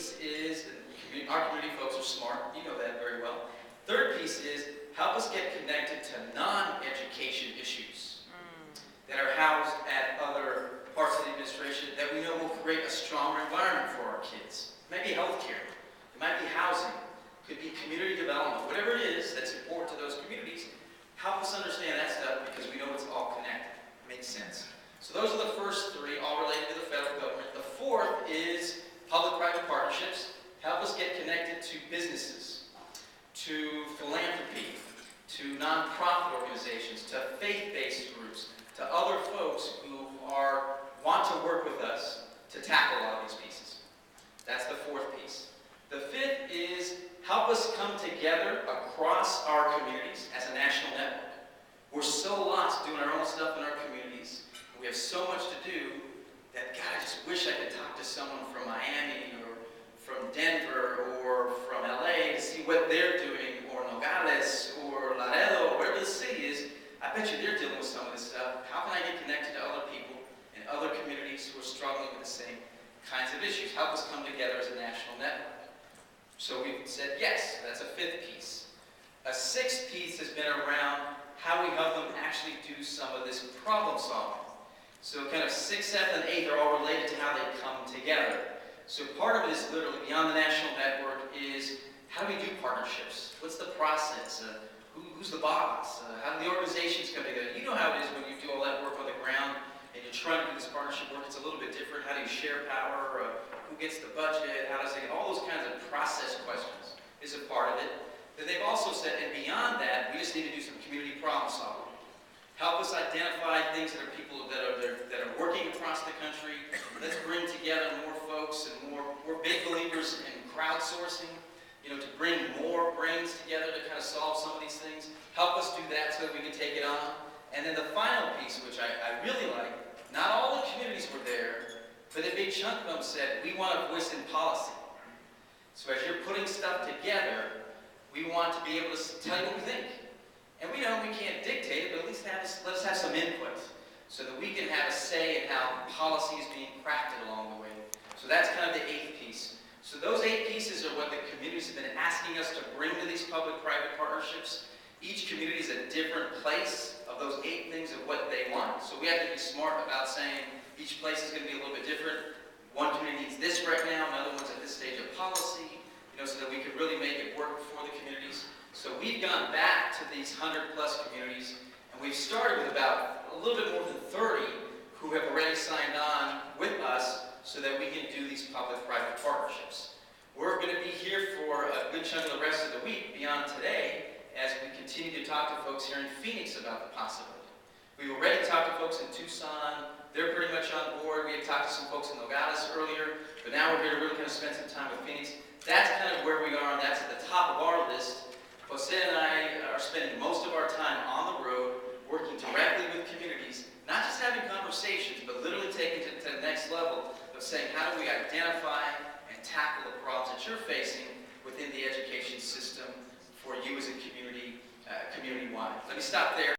piece is, our community folks are smart, you know that very well. Third piece is, help us get connected to non-education issues that are housed at other parts of the administration that we know will create a stronger environment for our kids. It might be healthcare, it might be housing, it could be community development, whatever it is that's important to those communities. Help us understand that stuff because we know it's all connected. It makes sense. So those are the first three, all related to the federal government. The fourth is public-private partnerships. Help us get connected to businesses, to philanthropy, to nonprofit organizations, to faith-based groups, to other folks who want to work with us to tackle a lot of these pieces. That's the fourth piece. The fifth is help us come together across our communities as a national network. We're so lost doing our own stuff in our communities. We have so much to do that, God, I just wish I could talk to someone from Miami or from Denver or from LA to see what they're doing, or Nogales or Laredo, or wherever the city is. I bet you they're dealing with some of this stuff. How can I get connected to other people in other communities who are struggling with the same kinds of issues? Help us come together as a national network. So we've said yes, that's a fifth piece. A sixth piece has been around how we help them actually do some of this problem solving. So kind of 6, 7, and 8 are all related to how they come together. So part of it is literally beyond the national network is how do we do partnerships? What's the process? Who's the boss? How do the organizations come together? You know how it is when you do all that work on the ground and you're trying to do this partnership work. It's a little bit different. How do you share power? Who gets the budget? How does it? All those kinds of process questions is a part of it. Then they've also said, and beyond that, we just need to do some community problem solving. Help us identify things that are people that are working across the country. Let's bring together more folks, and we're big believers in crowdsourcing, to bring more brains together to kind of solve some of these things. Help us do that so that we can take it on. And then the final piece, which I really like, not all the communities were there, but a big chunk of them said, we want a voice in policy. So as you're putting stuff together, we want to be able to tell you what we think. And we know we can't dictate it, but at least let's have some input so that we can have a say in how policy is being crafted along the way. So that's kind of the 8th piece. So those 8 pieces are what the communities have been asking us to bring to these public-private partnerships. Each community is at a different place of those 8 things of what they want. So we have to be smart about saying each place is going to be a little bit different. One community needs this right now, another one's at this stage of policy, so that we can really make it work for the communities. So we've gone back to these 100+ communities, and we've started with about a little bit more than 30 who have already signed on with us so that we can do these public-private partnerships. We're going to be here for a good chunk of the rest of the week beyond today as we continue to talk to folks here in Phoenix about the possibility. We've already talked to folks in Tucson. They're pretty much on board. We had talked to some folks in Nogales earlier, but now we're here to really kind of spend some time with Phoenix. That's kind of where we are, and that's at the top of our list. Jose and I are spending most of our time on the road, working directly with communities, not just having conversations, but literally taking it to the next level of saying, how do we identify and tackle the problems that you're facing within the education system for you as a community, community-wide. Let me stop there.